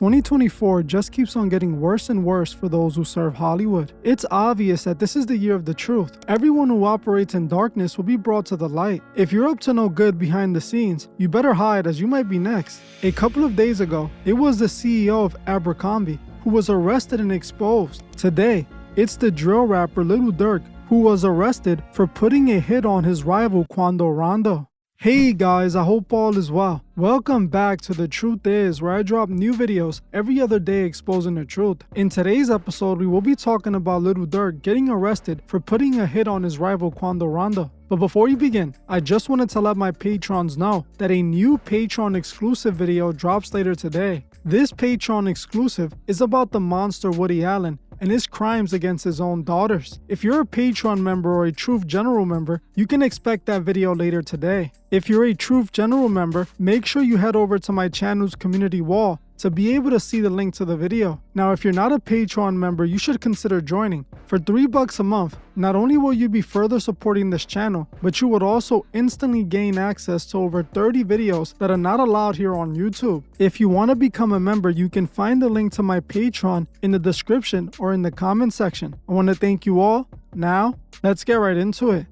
2024 just keeps on getting worse and worse for those who serve Hollywood. It's obvious that this is the year of the truth. Everyone who operates in darkness will be brought to the light. If you're up to no good behind the scenes, you better hide, as you might be next. A couple of days ago, it was the CEO of Abercrombie who was arrested and exposed. Today, it's the drill rapper Lil Durk who was arrested for putting a hit on his rival Quando Rondo. Hey guys, I hope all is well. Welcome back to The Truth Is, where I drop new videos every other day exposing the truth. In today's episode, we will be talking about Lil Durk getting arrested for putting a hit on his rival Quando Rondo. But before we begin, I just wanted to let my patrons know that a new Patreon exclusive video drops later today. This Patreon exclusive is about the monster Woody Allen and his crimes against his own daughters. If you're a Patreon member or a Truth General member, you can expect that video later today. If you're a Truth General member, make sure you head over to my channel's community wall to be able to see the link to the video. Now, if you're not a Patreon member, you should consider joining. For $3 a month, not only will you be further supporting this channel, but you would also instantly gain access to over 30 videos that are not allowed here on YouTube. If you want to become a member, you can find the link to my Patreon in the description or in the comment section. I want to thank you all. Now, let's get right into it.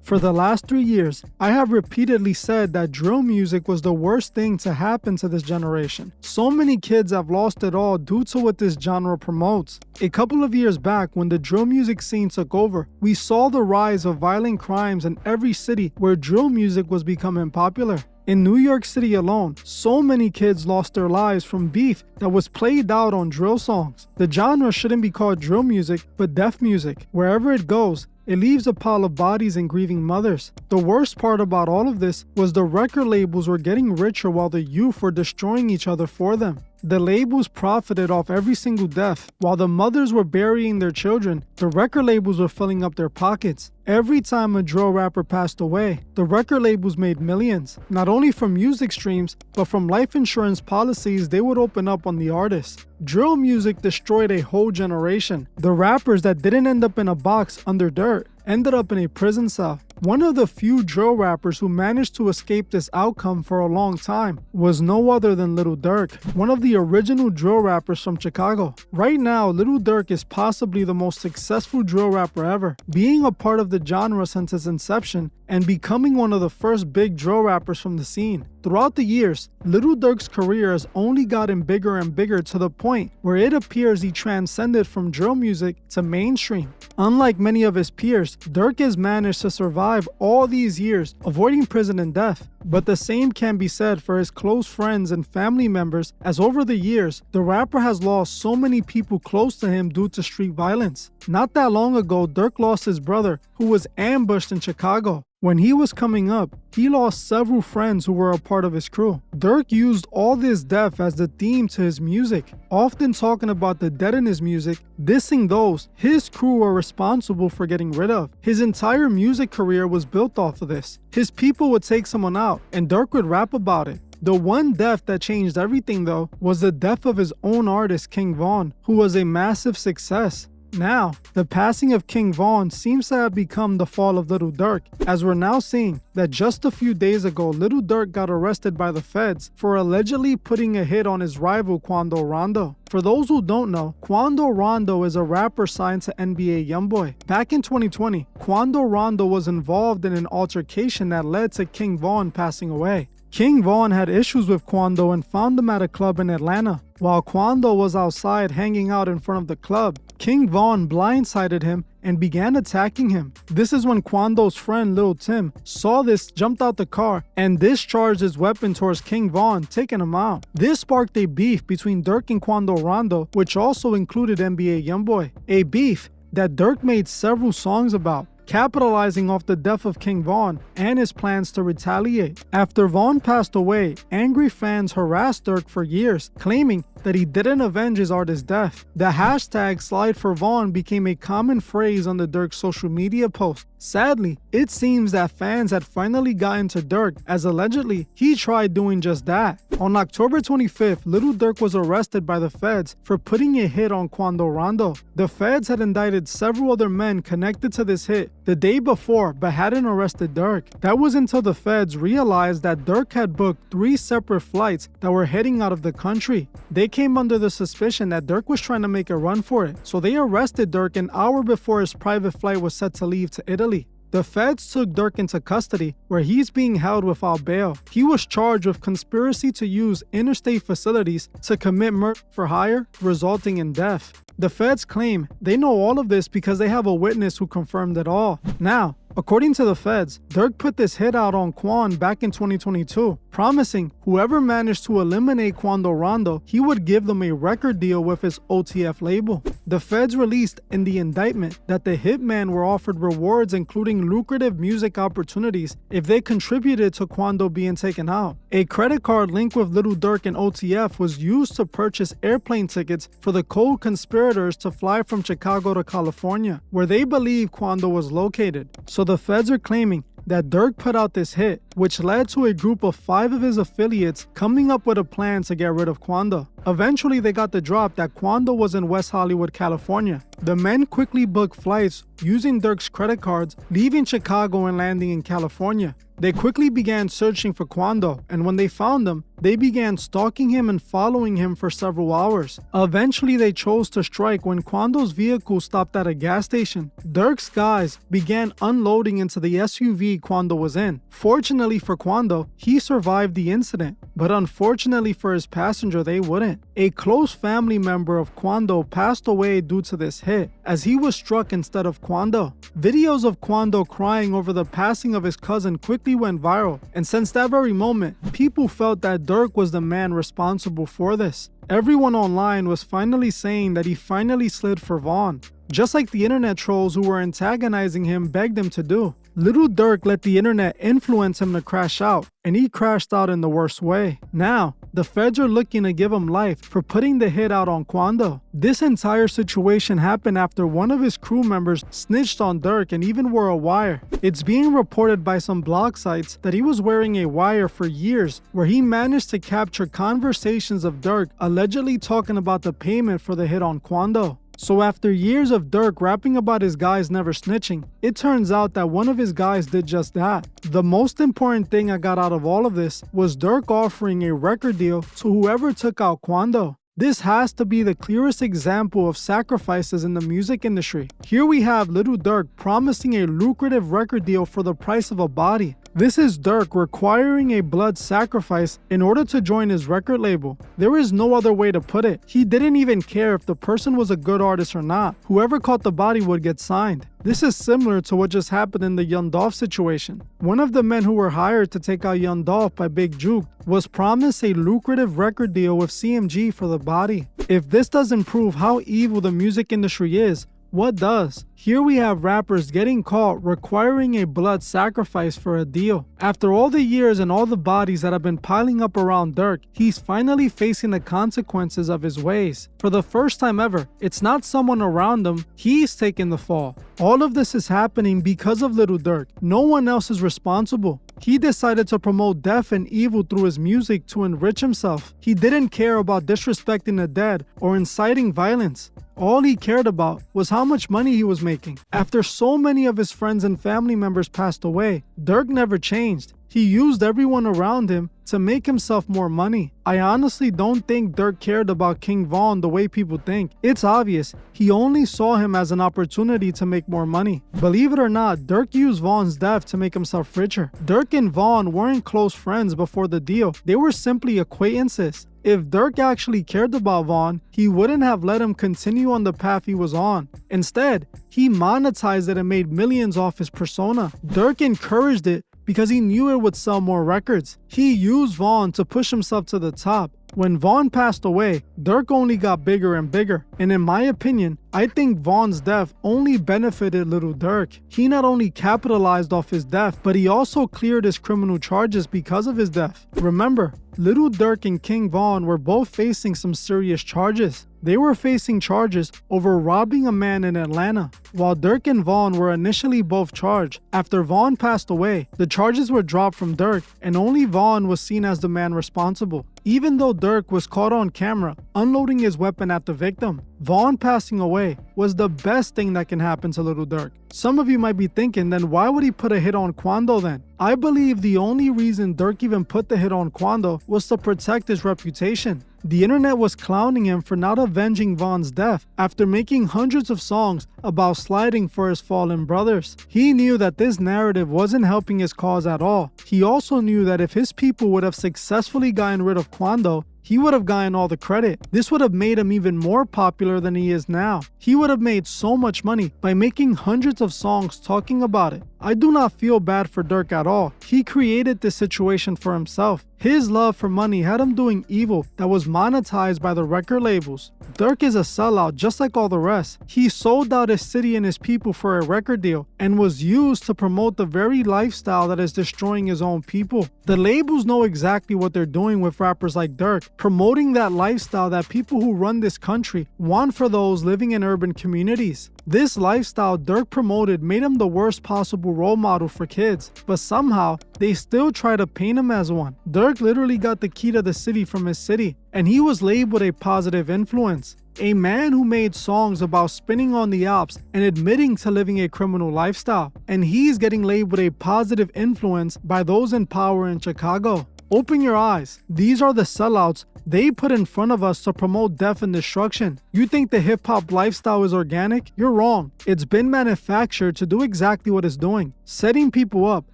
For the last 3 years, I have repeatedly said that drill music was the worst thing to happen to this generation. So many kids have lost it all due to what this genre promotes. A couple of years back, when the drill music scene took over, we saw the rise of violent crimes in every city where drill music was becoming popular. In New York City alone, so many kids lost their lives from beef that was played out on drill songs. The genre shouldn't be called drill music, but death music. Wherever it goes, it leaves a pile of bodies and grieving mothers. The worst part about all of this was the record labels were getting richer while the youth were destroying each other for them. The labels profited off every single death. While the mothers were burying their children, the record labels were filling up their pockets. Every time a drill rapper passed away, the record labels made millions, not only from music streams, but from life insurance policies they would open up on the artists. Drill music destroyed a whole generation. The rappers that didn't end up in a box under dirt ended up in a prison cell. One of the few drill rappers who managed to escape this outcome for a long time was no other than Lil Durk, one of the original drill rappers from Chicago. Right now, Lil Durk is possibly the most successful drill rapper ever, being a part of the genre since its inception and becoming one of the first big drill rappers from the scene. Throughout the years, Lil Durk's career has only gotten bigger and bigger to the point where it appears he transcended from drill music to mainstream. Unlike many of his peers, Durk has managed to survive all these years, avoiding prison and death. But the same can be said for his close friends and family members, as over the years, the rapper has lost so many people close to him due to street violence. Not that long ago, Durk lost his brother, who was ambushed in Chicago. When he was coming up, he lost several friends who were a part of his crew. Durk used all this death as the theme to his music, often talking about the dead in his music, dissing those his crew were responsible for getting rid of. His entire music career was built off of this. His people would take someone out, and Durk would rap about it. The one death that changed everything though was the death of his own artist King Von, who was a massive success. Now, the passing of King Von seems to have become the fall of Lil Durk, as we're now seeing that just a few days ago, Lil Durk got arrested by the feds for allegedly putting a hit on his rival Quando Rondo. For those who don't know, Quando Rondo is a rapper signed to NBA YoungBoy. Back in 2020, Quando Rondo was involved in an altercation that led to King Von passing away. King Von had issues with Quando and found him at a club in Atlanta. While Quando was outside hanging out in front of the club, King Von blindsided him and began attacking him. This is when Quando's friend Lil Tim saw this, jumped out the car, and discharged his weapon towards King Von, taking him out. This sparked a beef between Durk and Quando Rondo, which also included NBA YoungBoy. A beef that Durk made several songs about, capitalizing off the death of King Von and his plans to retaliate. After Von passed away, angry fans harassed Durk for years, claiming that he didn't avenge his artist's death. The hashtag Slide for Von became a common phrase on the Durk social media post. Sadly, it seems that fans had finally gotten to Durk, as allegedly he tried doing just that. On October 25th, Lil Durk was arrested by the feds for putting a hit on Quando Rondo. The feds had indicted several other men connected to this hit, the day before but hadn't arrested Durk. That was until the feds realized that Durk had booked 3 separate flights that were heading out of the country. They came under the suspicion that Durk was trying to make a run for it, so they arrested Durk an hour before his private flight was set to leave to Italy. The feds took Durk into custody, where he's being held without bail. He was charged with conspiracy to use interstate facilities to commit murder for hire, resulting in death. The feds claim they know all of this because they have a witness who confirmed it all. Now, according to the feds, Durk put this hit out on Quan back in 2022, promising whoever managed to eliminate Quando Rondo, he would give them a record deal with his OTF label. The feds released in the indictment that the hitman were offered rewards including lucrative music opportunities if they contributed to Quando being taken out. A credit card linked with Lil Durk and OTF was used to purchase airplane tickets for the co-conspirators to fly from Chicago to California, where they believe Quando was located. So the feds are claiming that Durk put out this hit, which led to a group of 5 of his affiliates coming up with a plan to get rid of Quando. Eventually, they got the drop that Quando was in West Hollywood, California. The men quickly booked flights using Durk's credit cards, leaving Chicago and landing in California. They quickly began searching for Quando, and when they found him, they began stalking him and following him for several hours. Eventually, they chose to strike when Quando's vehicle stopped at a gas station. Durk's guys began unloading into the SUV Quando was in. Fortunately for Quando, he survived the incident, but unfortunately for his passenger, they wouldn't. A close family member of Quando passed away due to this hit, as he was struck instead of Quando. Videos of Quando crying over the passing of his cousin quickly went viral, and since that very moment, people felt that Durk was the man responsible for this. Everyone online was finally saying that he finally slid for Vaughn, just like the internet trolls who were antagonizing him begged him to do. Lil Durk let the internet influence him to crash out, and he crashed out in the worst way. Now, the feds are looking to give him life for putting the hit out on Quando. This entire situation happened after one of his crew members snitched on Durk and even wore a wire. It's being reported by some blog sites that he was wearing a wire for years, where he managed to capture conversations of Durk allegedly talking about the payment for the hit on Quando. So after years of Durk rapping about his guys never snitching, it turns out that one of his guys did just that. The most important thing I got out of all of this was Durk offering a record deal to whoever took out Quando. This has to be the clearest example of sacrifices in the music industry. Here we have Lil Durk promising a lucrative record deal for the price of a body. This is Durk requiring a blood sacrifice in order to join his record label. There is no other way to put it. He didn't even care if the person was a good artist or not. Whoever caught the body would get signed. This is similar to what just happened in the Young Dolph situation. One of the men who were hired to take out Young Dolph by Big Juke was promised a lucrative record deal with CMG for the body. If this doesn't prove how evil the music industry is, what does? Here we have rappers getting caught requiring a blood sacrifice for a deal. After all the years and all the bodies that have been piling up around Durk, he's finally facing the consequences of his ways. For the first time ever, it's not someone around him, he's taking the fall. All of this is happening because of Lil Durk. No one else is responsible. He decided to promote death and evil through his music to enrich himself. He didn't care about disrespecting the dead or inciting violence. All he cared about was how much money he was making. After so many of his friends and family members passed away, Durk never changed. He used everyone around him to make himself more money. I honestly don't think Durk cared about King Von the way people think. It's obvious, he only saw him as an opportunity to make more money. Believe it or not, Durk used Von's death to make himself richer. Durk and Von weren't close friends before the deal. They were simply acquaintances. If Durk actually cared about Von, he wouldn't have let him continue on the path he was on. Instead, he monetized it and made millions off his persona. Durk encouraged it because he knew it would sell more records. He used Von to push himself to the top. When Von passed away, Durk only got bigger and bigger. And in my opinion, I think Von's death only benefited Lil Durk. He not only capitalized off his death, but he also cleared his criminal charges because of his death. Remember, Lil Durk and King Von were both facing some serious charges. They were facing charges over robbing a man in Atlanta. While Durk and Vaughn were initially both charged, after Vaughn passed away, the charges were dropped from Durk and only Vaughn was seen as the man responsible. Even though Durk was caught on camera unloading his weapon at the victim, Vaughn passing away was the best thing that can happen to Lil Durk. Some of you might be thinking, then why would he put a hit on Quando then? I believe the only reason Durk even put the hit on Quando was to protect his reputation. The internet was clowning him for not avenging Vaughn's death after making hundreds of songs about sliding for his fallen brothers. He knew that this narrative wasn't helping his cause at all. He also knew that if his people would have successfully gotten rid of Quando, he would have gotten all the credit. This would have made him even more popular than he is now. He would have made so much money by making hundreds of songs talking about it. I do not feel bad for Durk at all. He created this situation for himself. His love for money had him doing evil that was monetized by the record labels. Durk is a sellout just like all the rest. He sold out his city and his people for a record deal and was used to promote the very lifestyle that is destroying his own people. The labels know exactly what they're doing with rappers like Durk, promoting that lifestyle that people who run this country want for those living in urban communities. This lifestyle Durk promoted made him the worst possible role model for kids, but somehow they still try to paint him as one. Durk literally got the key to the city from his city, and he was labeled a positive influence. A man who made songs about spinning on the Alps and admitting to living a criminal lifestyle, and he's getting labeled a positive influence by those in power in Chicago. Open your eyes. These are the sellouts they put in front of us to promote death and destruction. You think the hip-hop lifestyle is organic? You're wrong. It's been manufactured to do exactly what it's doing, setting people up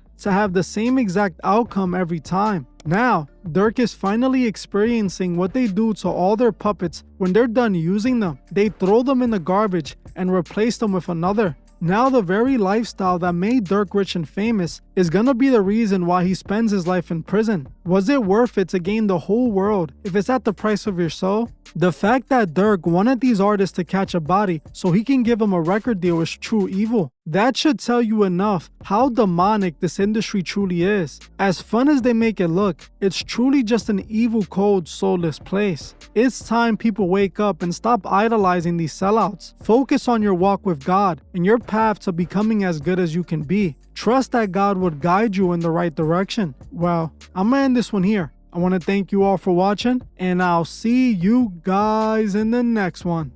to have the same exact outcome every time. Now, Durk is finally experiencing what they do to all their puppets when they're done using them. They throw them in the garbage and replace them with another. Now the very lifestyle that made Durk rich and famous is gonna be the reason why he spends his life in prison. Was it worth it to gain the whole world if it's at the price of your soul? The fact that Durk wanted these artists to catch a body so he can give them a record deal is true evil. That should tell you enough how demonic this industry truly is. As fun as they make it look, it's truly just an evil, cold, soulless place. It's time people wake up and stop idolizing these sellouts. Focus on your walk with God and your path to becoming as good as you can be. Trust that God would guide you in the right direction. Well, I'm gonna end this one here. I want to thank you all for watching, and I'll see you guys in the next one.